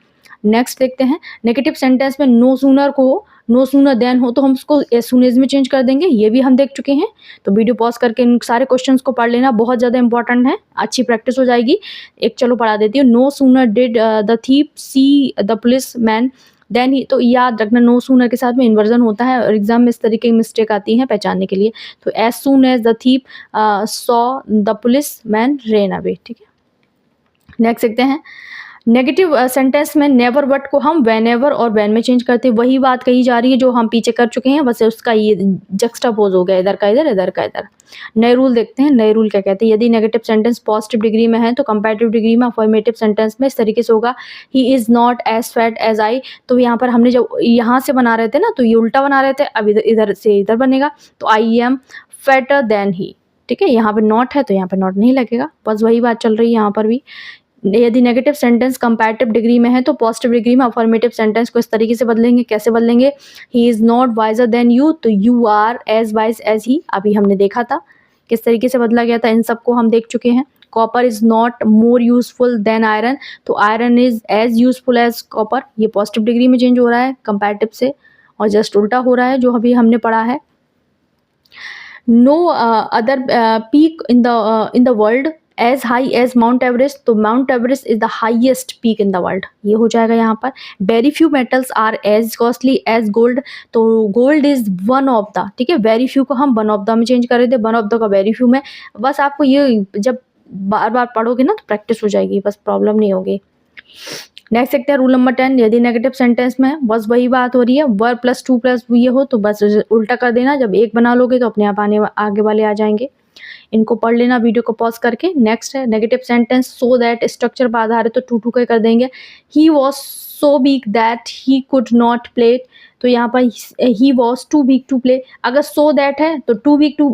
नेक्स्ट देखते हैं, नेगेटिव सेंटेंस में नो सूनर को नो सूनर देन हो तो हम उसको एज सून एज में चेंज कर देंगे, ये भी हम देख चुके हैं। तो वीडियो पॉज करके इन सारे क्वेश्चंस को पढ़ लेना, बहुत ज़्यादा इंपॉर्टेंट है, अच्छी प्रैक्टिस हो जाएगी। एक चलो पढ़ा देती हूँ। No sooner did the thief see the police man than he, तो याद रखना नो सूनर के साथ में इन्वर्जन होता है और एग्जाम में इस तरीके की मिस्टेक आती है पहचानने के लिए। तो as soon as the thief saw the police man ran away, ठीक है। नेक्स्ट देखते हैं, नेगेटिव सेंटेंस में नेवर बट को हम वेन एवर और वैन में चेंज करते हैं, वही बात कही जा रही है जो हम पीछे कर चुके हैं, बस उसका ये जक्सटापोज हो गया, इधर का इधर, इधर का इधर। नए रूल देखते हैं, नए रूल क्या कहते हैं। यदि नेगेटिव सेंटेंस पॉजिटिव डिग्री में है तो कंपैरेटिव डिग्री में अफर्मेटिव सेंटेंस में इस तरीके से होगा, he is not as fat as I. तो यहाँ पर हमने जब यहाँ से बना रहे थे ना, तो ये उल्टा बना रहे थे, अब इधर इधर से इधर बनेगा, तो I am fatter than he, ठीक है। यहाँ पर नॉट है तो यहाँ पर नॉट नहीं लगेगा, बस वही बात चल रही है यहाँ पर भी। यदि नेगेटिव सेंटेंस कंपैरेटिव डिग्री में है तो पॉजिटिव डिग्री में अफर्मेटिव सेंटेंस को इस तरीके से बदलेंगे, कैसे बदलेंगे, he is not wiser than you, तो you are as wise as he, अभी हमने देखा था किस तरीके से बदला गया था, इन सबको हम देख चुके हैं। Copper is not more useful than iron, तो iron is as useful as copper, ये पॉजिटिव डिग्री में चेंज हो रहा है कंपैरेटिव से, और जस्ट उल्टा हो रहा है जो अभी हमने पढ़ा है। No other peak in the world as high as Mount Everest, तो Mount Everest is the highest peak in the world, ये हो जाएगा यहाँ पर। Very few metals are as costly as gold, तो gold is one of the, ठीक है, very few को हम वन ऑफ द में चेंज कर रहे थे, वन ऑफ द का वेरी फ्यू में। बस आपको ये जब बार बार पढ़ोगे ना तो प्रैक्टिस हो जाएगी, बस प्रॉब्लम नहीं होगी। नेक्स्ट देखते हैं रूल नंबर 10, यदि नेगेटिव सेंटेंस में बस वही बात हो रही है, वर प्लस टू प्लस ये हो तो बस उल्टा कर देना, जब एक बना लोगे तो अपने आप आगे वाले आ जाएंगे। इनको पढ़ लेना वीडियो को पॉज करके। नेक्स्ट है negative sentence so that, structure पर आधारित तो टू टू का कर देंगे। He was so weak that he could not play, तो यहाँ पर he was too weak to play. अगर सो दैट है तो टू वीक टू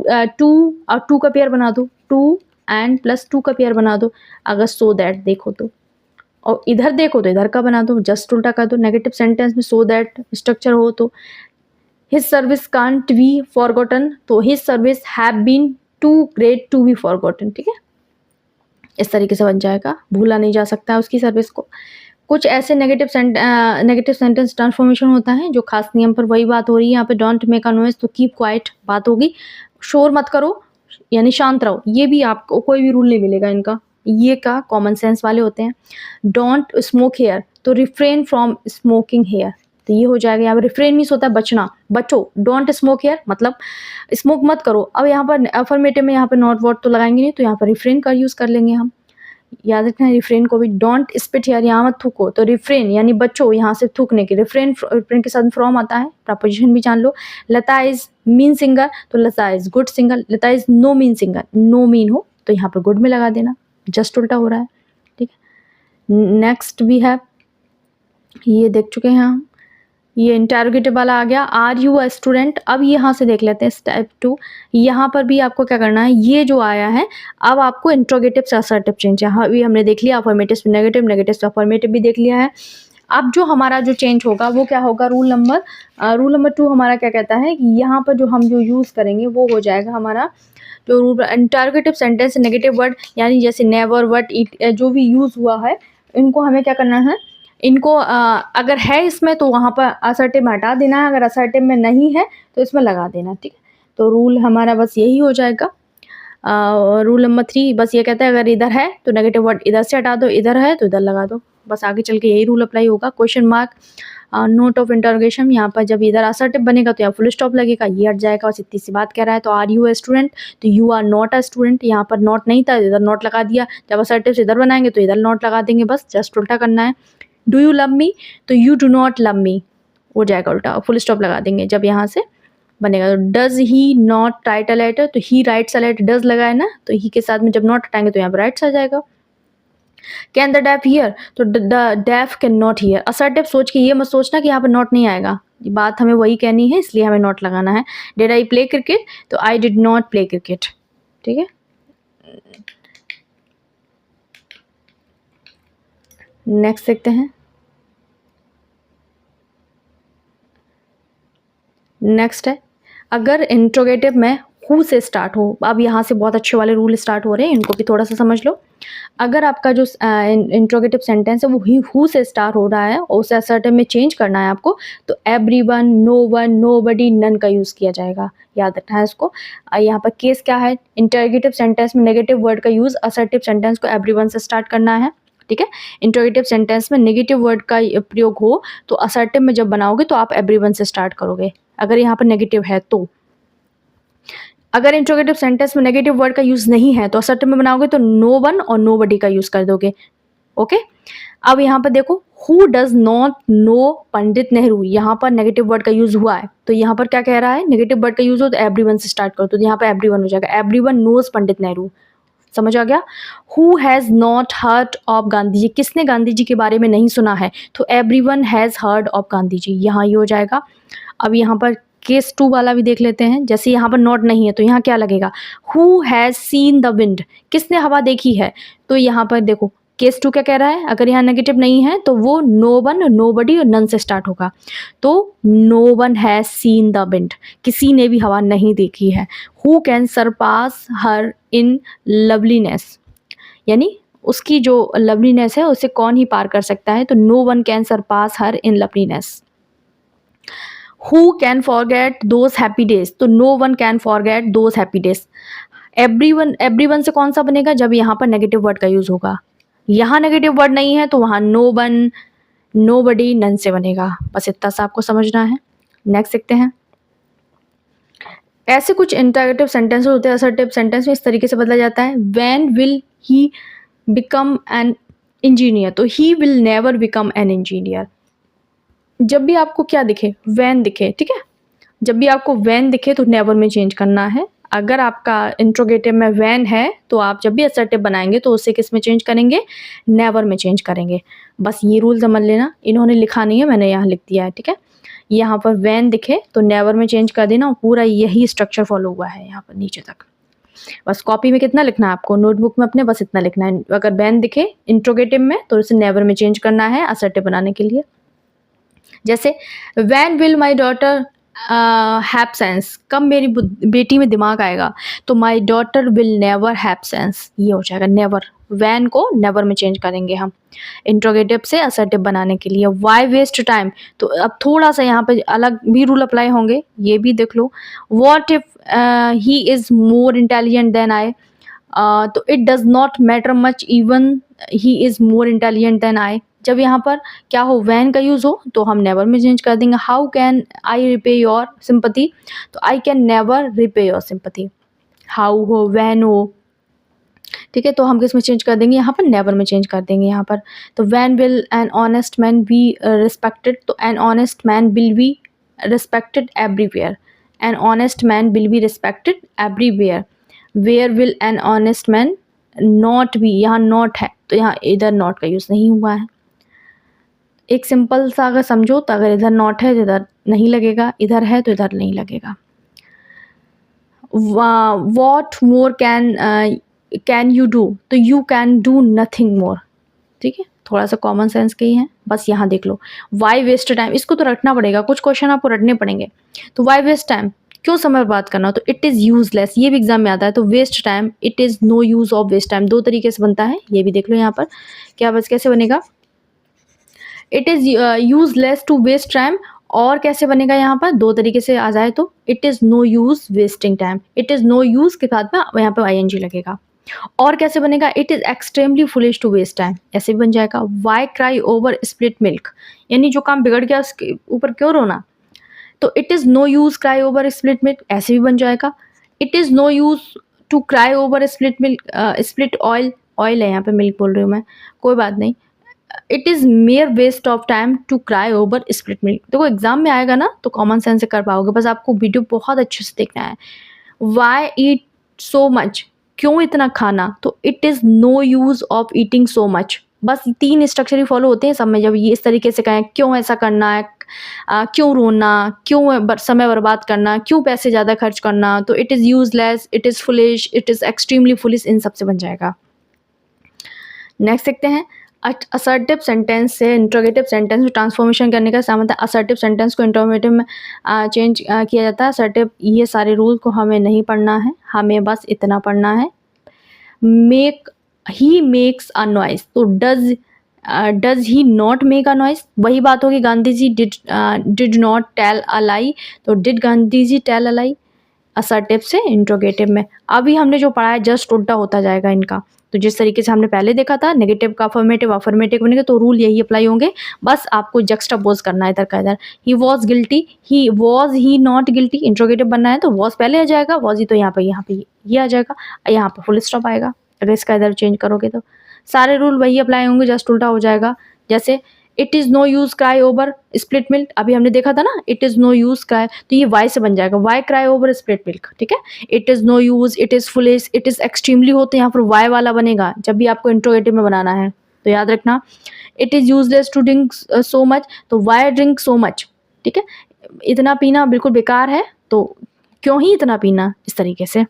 और टू का पेयर बना दो, टू एंड प्लस टू का पेयर बना दो अगर सो दैट देखो तो, और इधर देखो तो इधर का बना दो, जस्ट उल्टा कर दो। नेगेटिव सेंटेंस में सो दैट स्ट्रक्चर हो तो his service can't be forgotten, तो his service have been too great to be forgotten, ठीक है, इस तरीके से बन जाएगा, भूला नहीं जा सकता है उसकी सर्विस को। कुछ ऐसे नेगेटिव सेंटेंस ट्रांसफॉर्मेशन होता है जो खास नियम पर वही बात हो रही है। यहाँ पे डोंट मेक अ नॉइज तो कीप क्वाइट बात होगी, शोर मत करो यानी शांत रहो, ये भी आपको कोई भी रूल नहीं मिलेगा इनका, ये का कॉमन सेंस वाले होते हैं। डोंट स्मोक हेयर तो रिफ्रेन फ्रॉम स्मोकिंग हेयर, तो ये हो जाएगा। यहाँ पर रिफ्रेन मीन्स होता है बचना, बचो, डोंट स्मोक हेयर मतलब स्मोक मत करो। अब यहाँ पर अफर्मेटिव में यहाँ पर नॉट वॉट तो लगाएंगे नहीं, तो यहाँ पर रिफ्रेन का यूज़ कर लेंगे हम, याद रखना है रिफ्रेन को भी। डोंट स्पिट हेयर, यहाँ मत थूको, तो रिफ्रेन यानी बच्चो यहाँ से थूकने की, रिफ्रेन रिफ्रेन के साथ फ्रॉम आता है, प्रपोजिशन भी जान लो। लता इज मीन सिंगर तो Lata is good singer, Lata is no mean singer, no mean हो तो यहाँ पर गुड में लगा देना, जस्ट उल्टा हो रहा है, ठीक है। नेक्स्ट भी है, ये देख चुके हैं हम, ये इंटरोगेटिव वाला आ गया, आर यू अ स्टूडेंट। अब यहाँ से देख लेते हैं स्टेप 2, यहाँ पर भी आपको क्या करना है, ये जो आया है अब आपको इंट्रोगेटिव से असर्टिव चेंज है, अभी हमने देख लिया अफर्मेटिव से नेगेटिव, नेगेटिव से अफर्मेटिव भी देख लिया है। अब जो हमारा जो चेंज होगा वो क्या होगा, रूल नंबर 2 हमारा क्या कहता है कि यहाँ पर जो हम जो यूज़ करेंगे वो हो जाएगा हमारा जो rule interrogative sentence negative word, यानी जैसे नेवर, वट, इट, जो भी यूज़ हुआ है इनको हमें क्या करना है, इनको अगर है इसमें तो वहाँ पर असर्टिव में हटा देना है, अगर असर्टिव में नहीं है तो इसमें लगा देना, ठीक है। तो रूल हमारा बस यही हो जाएगा। रूल नंबर 3 बस ये कहता है अगर इधर है तो नेगेटिव वर्ड इधर से हटा दो, इधर है तो इधर लगा दो, बस आगे चल के यही रूल अप्लाई होगा। Question mark, note of interrogation, यहाँ पर जब इधर असर्टिव बनेगा तो यहाँ फुल स्टॉप लगेगा, ये हट जाएगा, बस इतनी सी बात कह रहा है। तो आर यू ए स्टूडेंट तो you are not a student, यहाँ पर नॉट नहीं था इधर नॉट लगा दिया, जब असर्टिव से इधर बनाएंगे तो इधर नॉट लगा देंगे, बस जस्ट उल्टा करना है। डू यू लव मी तो you do not love me हो जाएगा उल्टा, फुल स्टॉप लगा देंगे जब यहाँ से बनेगा। तो does he not write a letter तो he writes a letter, does लगाए ना तो ही के साथ में जब नॉट हटाएंगे तो यहाँ पर राइट्स आ जाएगा। कैन द डेफ हियर तो द डेफ कैन नॉट हियर, असर्टिव सोच के ये मत सोचना कि यहाँ पर नॉट नहीं आएगा, ये बात हमें वही कहनी है इसलिए हमें नॉट लगाना है। डिड आई प्ले क्रिकेट तो I did not play cricket, ठीक है। नेक्स्ट देखते हैं, नेक्स्ट है अगर इंट्रोगेटिव में हु से स्टार्ट हो, अब यहाँ से बहुत अच्छे वाले रूल स्टार्ट हो रहे हैं, इनको भी थोड़ा सा समझ लो। अगर आपका जो इंट्रोगेटिव सेंटेंस है वो हु से स्टार्ट हो रहा है और उसे असर्टिव में चेंज करना है आपको, तो everyone, no one, nobody, none का यूज़ किया जाएगा, याद रखना है इसको। यहाँ पर केस क्या है, इंट्रोगेटिव सेंटेंस में नेगेटिव वर्ड का यूज़, असर्टिव सेंटेंस को एवरीवन से स्टार्ट करना है, ठीक है। इंट्रोगेटिव सेंटेंस में नेगेटिव वर्ड का प्रयोग हो तो असर्टिव में जब बनाओगे तो आप एवरीवन से स्टार्ट करोगे, अगर यहाँ पर नेगेटिव है तो। अगर इंट्रोगेटिव सेंटेंस में नेगेटिव वर्ड का यूज़ नहीं है तो असर्टिव में बनाओगे तो नो वन और नोबडी का यूज़ कर दोगे, ओके। अब यहाँ पर देखो who does not know Pandit Nehru, यहाँ पर नेगेटिव वर्ड का यूज़ हुआ है तो यहाँ पर क्या कह रहा है, नेगेटिव वर्ड का यूज़ हो तो एवरीवन से स्टार्ट करो, तो यहाँ पर एवरीवन हो जाएगा, एवरीवन नोज पंडित नेहरू, समझ आ गया। Who has not heard of Gandhi ji, किसने गांधी जी के बारे में नहीं सुना है, तो everyone has heard of Gandhi ji, यहाँ ये हो जाएगा। अब यहाँ पर केस 2 वाला भी देख लेते हैं, जैसे यहाँ पर नॉट नहीं है तो यहाँ क्या लगेगा, who has seen the wind, किसने हवा देखी है, तो यहाँ पर देखो केस 2 क्या कह रहा है, अगर यहाँ नेगेटिव नहीं है तो वो नो वन, नोबडी और नन से स्टार्ट होगा, तो no one has seen the wind, किसी ने भी हवा नहीं देखी है। Who can surpass her in loveliness, यानी उसकी जो लवलीनेस है उसे कौन ही पार कर सकता है, तो no one can surpass her in loveliness. Who can forget those happy days, तो no one can forget those happy days. Every one से कौन सा बनेगा, जब यहाँ पर नेगेटिव वर्ड का यूज होगा। यहाँ नेगेटिव वर्ड नहीं है तो वहाँ नो वन, नो बडी, नन से बनेगा। बस इतना सा आपको समझना है। नेक्स्ट देखते हैं। ऐसे कुछ इंटरोगेटिव सेंटेंस होते हैं असर्टिव सेंटेंस में, इस तरीके से बदला जाता है। When will he become an engineer, तो he will never become an engineer. जब भी आपको क्या दिखे, व्हेन दिखे, ठीक है, जब भी आपको व्हेन दिखे तो नेवर में चेंज करना है। अगर आपका इंट्रोगेटिव में व्हेन है तो आप जब भी असर्टिव बनाएंगे तो उसे किस में चेंज करेंगे, नेवर में चेंज करेंगे। बस ये रूल समझ लेना, इन्होंने लिखा नहीं है, मैंने यहाँ लिख दिया है, ठीक है। यहाँ पर व्हेन दिखे तो नेवर में चेंज कर देना, पूरा यही स्ट्रक्चर फॉलो हुआ है यहाँ पर नीचे तक। बस कॉपी में कितना लिखना है आपको, नोटबुक में अपने बस इतना लिखना है। अगर व्हेन दिखे इंट्रोगेटिव में तो उसे नेवर में चेंज करना है असर्टिव बनाने के लिए। जैसे when will my daughter have sense, कब मेरी बेटी में दिमाग आएगा, तो my daughter will never have sense, ये हो जाएगा नेवर। वैन को नेवर में चेंज करेंगे हम इंट्रोगेटिव से असर्टिव बनाने के लिए। वाई वेस्ट टाइम, तो अब थोड़ा सा यहाँ पे अलग भी रूल अप्लाई होंगे, ये भी देख लो। What if he is more intelligent than I, तो it does not matter much even he is more intelligent than I. जब यहाँ पर क्या हो, वैन का यूज़ हो तो हम नेवर में चेंज कर देंगे। How can I repay your sympathy, तो I can never repay your sympathy. How हो, वैन हो, ठीक है, तो हम किस में चेंज कर देंगे, यहाँ पर नेवर में चेंज कर देंगे यहाँ पर। तो when will an honest man be respected, तो an honest man will be respected everywhere. An honest man will be respected everywhere. Where will an honest man not be, यहाँ नॉट है तो यहाँ इधर नॉट का यूज़ नहीं हुआ है। एक सिंपल सा अगर समझो तो अगर इधर नॉट है तो इधर नहीं लगेगा, इधर है तो इधर नहीं लगेगा। What more can you do, तो you can do nothing more, ठीक है, थोड़ा सा कॉमन सेंस के ही है। बस यहाँ देख लो, वाई वेस्ट टाइम, इसको तो रटना पड़ेगा, कुछ क्वेश्चन आपको रटने पड़ेंगे। तो वाई वेस्ट टाइम, क्यों समय बर्बाद करना, तो इट इज़ यूजलेस, ये भी एग्जाम में आता है। तो waste time, it is no use of waste time, दो तरीके से बनता है, ये भी देख लो यहाँ पर क्या बस कैसे बनेगा। It is useless to waste time, और कैसे बनेगा यहाँ पर, दो तरीके से आ जाए तो it is no use wasting time, it is no use के साथ में यहाँ पर ING लगेगा। और कैसे बनेगा, it is extremely foolish to waste time, ऐसे भी बन जाएगा। Why cry over split milk, यानी जो काम बिगड़ गया उसके ऊपर क्यों रोना, तो it is no use cry over split milk, ऐसे भी बन जाएगा। It is no use to cry over split milk, split oil, oil है यहाँ पे, मिल्क बोल रही हूँ मैं, कोई बात नहीं। It is mere waste of time to cry over split milk. देखो एग्जाम में आएगा ना तो कॉमन सेंस से कर पाओगे, बस आपको वीडियो बहुत अच्छे से देखना है। वाई ईट सो मच, क्यों इतना खाना, तो it is no use of eating so much. बस 3 स्ट्रक्चर ही फॉलो होते हैं सब में, जब ये इस तरीके से कहें क्यों ऐसा करना है, क्यों रोना, क्यों समय बर्बाद करना, क्यों पैसे ज़्यादा खर्च करना, तो it is useless, it is foolish, it is extremely foolish, इन सब से बन जाएगा। नेक्स्ट देखते हैं। असर्टिव सेंटेंस से इंट्रोगेटिव सेंटेंस में ट्रांसफॉर्मेशन करने का सामर्थ्य, असर्टिव सेंटेंस को इंट्रोगेटिव में चेंज किया जाता है। असर्टिव, ये सारे रूल को हमें नहीं पढ़ना है, हमें बस इतना पढ़ना है। Make, he makes a noise, तो does he not make a noise, वही बात होगी। Gandhi ji did not tell a lie, तो did Gandhi ji tell a lie, assertive से इंट्रोगेटिव में। अभी हमने जो पढ़ा है जस्ट उल्टा होता जाएगा इनका, तो जिस तरीके से हमने पहले देखा था नेगेटिव का अफर्मेटिव, अफर्मेटिव बनेगा, तो रूल यही अप्लाई होंगे, बस आपको जक्स्टापोज करना है इधर का इधर। He was guilty, he was he not guilty, interrogative बनना है तो वॉज पहले आ जाएगा, वॉज ही तो यहाँ पे ये आ जाएगा, यहाँ पर फुल स्टॉप आएगा। अगर इसका इधर चेंज करोगे तो सारे रूल वही अप्लाई होंगे, जस्ट उल्टा हो जाएगा। जैसे it is no use cry over split milk, अभी हमने देखा था ना, it is no use cry, तो ये वाई से बन जाएगा, why cry over split milk, ठीक है। It is no use, it is foolish, it is extremely हो, तो यहाँ पर वाई वाला बनेगा जब भी आपको इंट्रोगेटिव में बनाना है, तो याद रखना। It is useless to drink so much, तो वाई ड्रिंक सो मच, ठीक है, इतना पीना बिल्कुल बेकार है, तो क्यों ही इतना पीना, इस तरीके से।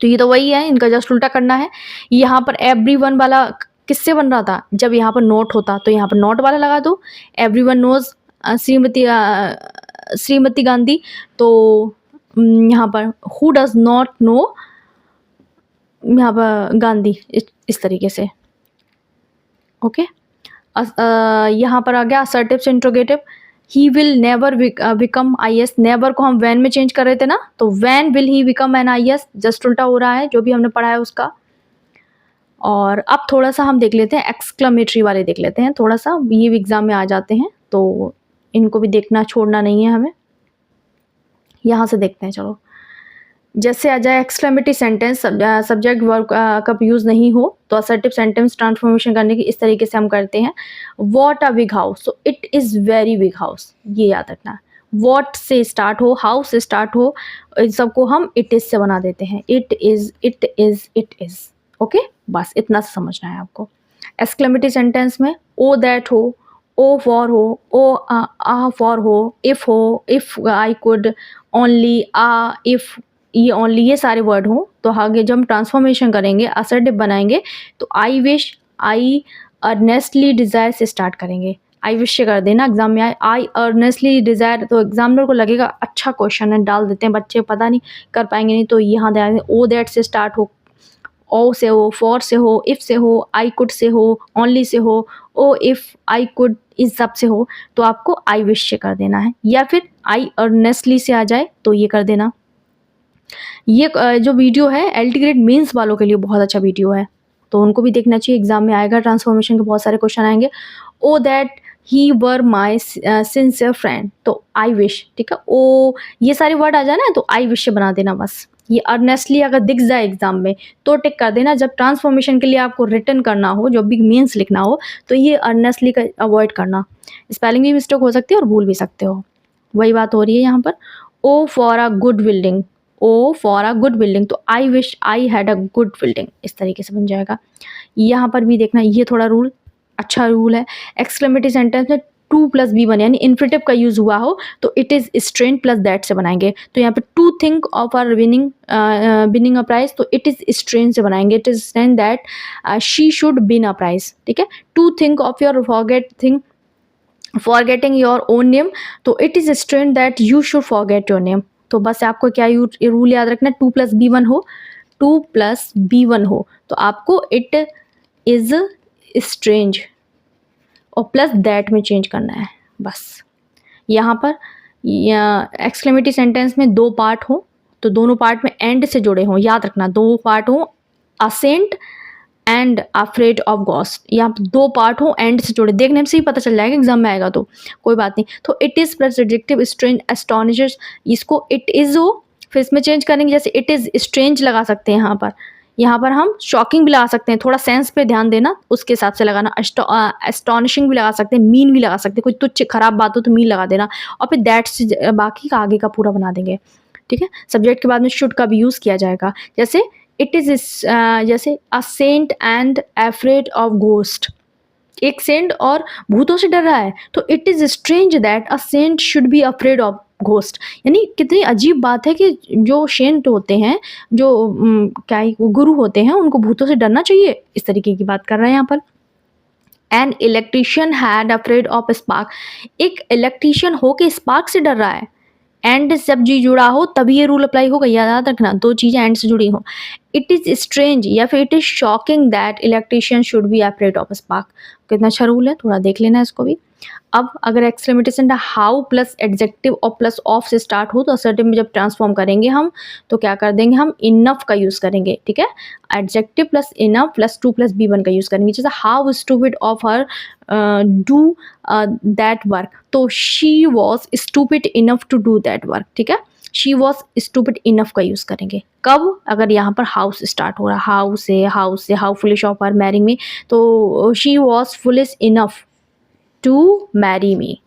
तो ये तो वही है, इनका जस्ट उल्टा करना है। यहाँ पर एवरीवन वाला किससे बन रहा था, जब यहाँ पर नोट होता तो यहाँ पर नोट वाला लगा दो। एवरीवन नोज श्रीमती गांधी, तो यहाँ पर हु डज नॉट नो, यहाँ पर गांधी, इस तरीके से। ओके, यहाँ पर आ गया असर्टिव से interrogative. He will never become IAS, never को हम वैन में चेंज कर रहे थे ना, तो when will he become N IAS, just उल्टा हो रहा है जो भी हमने पढ़ा है उसका। और अब थोड़ा सा हम देख लेते हैं एक्सक्लेमेटरी वाले, देख लेते हैं थोड़ा सा, ये भी एग्जाम में आ जाते हैं तो इनको भी देखना छोड़ना नहीं है हमें। यहाँ से देखते हैं, चलो जैसे आ जाए एक्सक्लेमेटरी सेंटेंस, सब्जेक्ट वर्ब का यूज़ नहीं हो तो असर्टिव सेंटेंस ट्रांसफॉर्मेशन करने की इस तरीके से हम करते हैं। What a big house, so it is very big house, ये याद रखना। वॉट से स्टार्ट हो, हाउस से स्टार्ट हो, इन सबको हम इट इज़ से बना देते हैं। It is, it is, it is. Okay, बस इतना समझना है आपको। एक्सक्लेमेटरी सेंटेंस में ओ दैट हो, ओ फॉर हो, ओ आ फॉर हो, if I could, only, ah, if, ये ओनली, ये सारे वर्ड हों तो आगे जब हम ट्रांसफॉर्मेशन करेंगे, असर्टिव बनाएंगे तो I wish, I earnestly desire से स्टार्ट करेंगे। आई विश से कर देना, एग्जाम में आए आई अर्नेस्टली डिज़ायर तो एग्जामिनर को लगेगा अच्छा क्वेश्चन है, डाल देते हैं बच्चे, पता नहीं कर पाएंगे नहीं, तो यहाँ ध्यान, ओ दैट से स्टार्ट हो, ओ से हो, फॉर से हो, इफ़ से हो, आई कुड से हो, ओनली से हो, ओ इफ़, आई कुड, इस सब से हो तो आपको आई विश से कर देना है, या फिर आई अर्नेस्टली से आ जाए तो ये कर देना। ये जो वीडियो है LT ग्रेड मेंस वालों के लिए बहुत अच्छा वीडियो है, तो उनको भी देखना चाहिए, एग्जाम में आएगा, ट्रांसफॉर्मेशन के बहुत सारे क्वेश्चन आएंगे। O that he were my sincere friend, तो आई विश, ठीक है, ओ ये सारे वर्ड आ जाए ना तो आई विश से बना देना बस। ये अर्नेस्टली अगर दिख जाए एग्जाम में तो टिक कर देना। जब ट्रांसफॉर्मेशन के लिए आपको रिटर्न करना हो, जब भी मीन्स लिखना हो, तो ये अर्नेस्टली का अवॉइड करना। स्पेलिंग भी मिस्टेक हो सकती है और भूल भी सकते हो, वही बात हो रही है यहाँ पर। O for a good building, O for a good building, तो I wish I had a good building, इस तरीके से बन जाएगा। यहाँ पर भी देखना, ये थोड़ा रूल, अच्छा रूल है। एक्सक्लेमेटरी सेंटेंस में टू प्लस बी बने, यानी इन्फिनेटिव का यूज हुआ हो तो it is strange plus that से बनाएंगे। तो यहाँ पे to think of her winning a prize, तो इट इज स्ट्रेन से बनाएंगे। It is strange that she should win a prize, ठीक है। To think of your forgetting your own name, तो it is strange that you should forget your name. तो बस आपको क्या रूल याद रखना है, 2+B1 हो, 2+B1 हो तो आपको इट इज स्ट्रेंज और प्लस दैट में चेंज करना है बस। यहाँ पर एक्सक्लेमेटरी सेंटेंस में दो पार्ट हो तो दोनों पार्ट में एंड से जुड़े हों, याद रखना, दो पार्ट हो, a saint and afraid of ghost, यहाँ पे दो पार्ट हो एंड से जुड़े, देखने से ही पता चल जाएगा एग्जाम में आएगा तो कोई बात नहीं। तो it is plus adjective strange astonishers, इसको इट इज़ हो फिर इसमें चेंज करेंगे, जैसे इट इज़ स्ट्रेंज लगा सकते हैं यहाँ पर हम शॉकिंग भी लगा सकते हैं, थोड़ा सेंस पे ध्यान देना, उसके हिसाब से लगाना। एस्टोनिशिंग भी लगा सकते हैं, मीन भी लगा सकते हैं, कोई तुच्छ खराब बात हो तो मीन लगा देना, और फिर दैट से बाकी का आगे का पूरा बना देंगे, ठीक है। सब्जेक्ट के बाद में शुड का भी यूज़ किया जाएगा, जैसे इट इज़ जैसे a saint and afraid of ghost, एक सेंट और भूतों से डर रहा है तो it is strange that a saint should be afraid of ghost. यानी कितनी अजीब बात है कि जो सेंट होते हैं, जो क्या ही वो गुरु होते हैं, उनको भूतों से डरना चाहिए, इस तरीके की बात कर रहे हैं यहाँ पर। An electrician had afraid of spark, एक इलेक्ट्रीशियन हो के स्पार्क से डर रहा है। एंड जब जी जुड़ा हो तभी ये रूल अप्लाई होगा, याद रखना, दो चीज़ें एंड से जुड़ी हो। इट इज़ स्ट्रेंज या फिर it is shocking that electrician should be afraid of spark, कितना अच्छा रूल है, थोड़ा देख लेना इसको भी। अब अगर exclamatory sentence how plus adjective और प्लस ऑफ से स्टार्ट हो तो असर्टिव में जब ट्रांसफॉर्म करेंगे हम तो क्या कर देंगे, हम इनफ का यूज़ करेंगे, ठीक है। Adjective plus enough plus 2+B1 का यूज़ करेंगे, जैसे how stupid of her do that work, तो she was stupid enough to do that work, ठीक है। शी वॉज स्टूपिड इनफ का यूज़ करेंगे कब, अगर यहाँ पर हाउस स्टार्ट हो रहा है, हाउस से how foolish of her marrying me, तो she was foolish enough to marry me,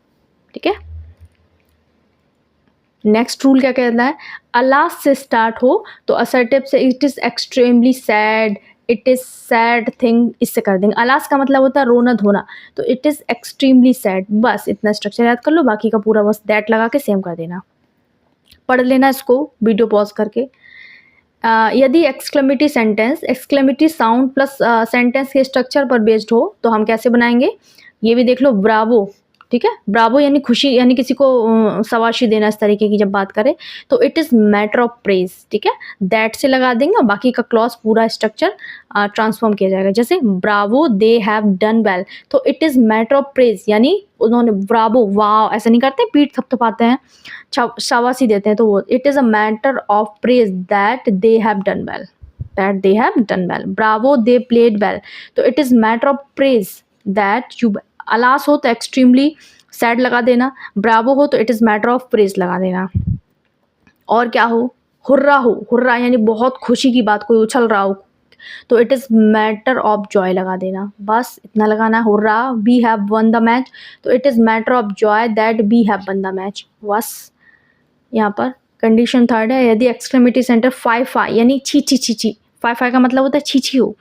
ठीक है। नेक्स्ट रूल क्या कहता है, अलास से स्टार्ट हो तो असर्टिव से it is extremely sad, it is sad thing, इससे कर देंगे। अलास का मतलब होता है रोना धोना, तो इट इज़ एक्सट्रीमली सैड, बस इतना स्ट्रक्चर याद कर लो, बाकी का पूरा बस दैट लगा के सेम कर देना, पढ़ लेना इसको वीडियो पॉज करके। यदि एक्सक्लेमेटरी साउंड प्लस सेंटेंस के स्ट्रक्चर पर बेस्ड हो तो हम कैसे बनाएंगे, ये भी देख लो। ब्रावो ठीक है। ब्रावो यानी खुशी, यानी किसी को शाबाशी देना, इस तरीके की जब बात करें तो it is matter of praise, ठीक है। दैट से लगा देंगे और बाकी का क्लॉज पूरा स्ट्रक्चर ट्रांसफॉर्म किया जाएगा। जैसे bravo they have done well, तो it is matter of praise, यानी उन्होंने ब्रावो वाव ऐसा नहीं करते, पीठ थपथपाते हैं, शाबाशी देते हैं, तो वो it is a matter of praise that they have done well, that they have done well. Bravo they played well, तो it is matter of praise that you, alas हो तो एक्सट्रीमली सैड लगा देना, ब्रावो हो तो it is matter of praise लगा देना। और क्या हो, हुर्रा हो, हुर्रा यानी बहुत खुशी की बात, कोई उछल रहा हो, तो it is matter of joy लगा देना, बस इतना लगाना है। Hurrah we have won the match, तो it is matter of joy that we have won the match, बस। यहाँ पर कंडीशन थर्ड है, यदि एक्सक्लेमेटरी सेंटर फाई फाई यानी छी छी छी छी, फाई फाई का मतलब होता है छी छी हो,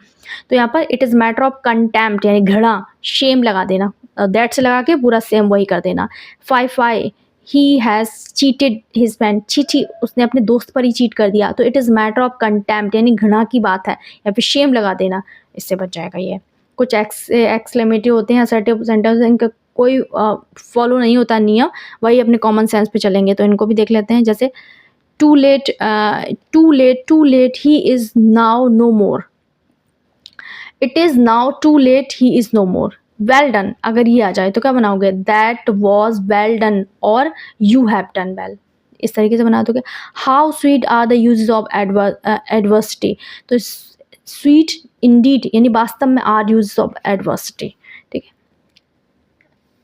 तो यहाँ पर it is matter of contempt यानी घृणा, शेम लगा देना, दैट से लगा के पूरा सेम वही कर देना। Fie fie he has cheated his friend, छी छी उसने अपने दोस्त पर ही चीट कर दिया, तो it is matter of contempt यानी घृणा की बात है, या फिर शेम लगा देना, इससे बच जाएगा ये। कुछ एक्सक्लेमेटरी होते हैं असर्टिव सेंटेंस, इनका कोई फॉलो नहीं होता नियम, वही अपने कॉमन सेंस पे चलेंगे, तो इनको भी देख लेते हैं। जैसे too late, too late, too late he is now no more, it is now too late he is no more. Well done अगर ये आ जाए तो क्या बनाओगे, दैट वॉज वेल डन और यू हैव डन वेल, इस तरीके से बना दोगे। How sweet are the uses of adversity, तो स्वीट इंडीड यानी वास्तव में आर यूजेस ऑफ एडवर्सिटी, ठीक है।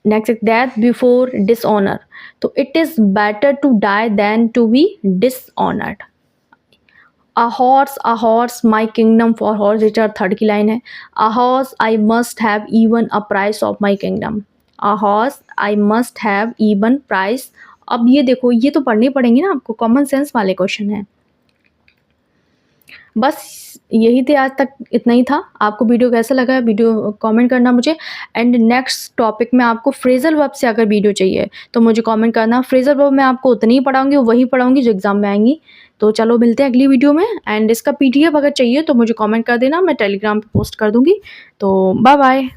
नेक्स्ट, डेथ बिफोर डिसऑनर, तो it is better to die then to be dishonoured. A horse, my kingdom for horse, which are third की line है। A horse I must have even a price of my kingdom, a horse I must have even price। अब ये देखो, ये तो पढ़नी पड़ेंगी ना आपको, कॉमन सेंस वाले क्वेश्चन है। बस यही थे, आज तक इतना ही था। आपको वीडियो कैसा लगा, वीडियो कमेंट करना मुझे। एंड नेक्स्ट टॉपिक में आपको फ्रेजल वर्ब से अगर वीडियो चाहिए तो मुझे कमेंट करना। फ्रेजल वर्ब मैं आपको उतनी ही पढ़ाऊंगी, वही पढ़ाऊंगी जो एग्जाम में आएंगी। तो चलो मिलते हैं अगली वीडियो में। एंड इसका PDF अगर चाहिए तो मुझे कमेंट कर देना, मैं टेलीग्राम पे पोस्ट कर दूंगी। तो बाय बाय।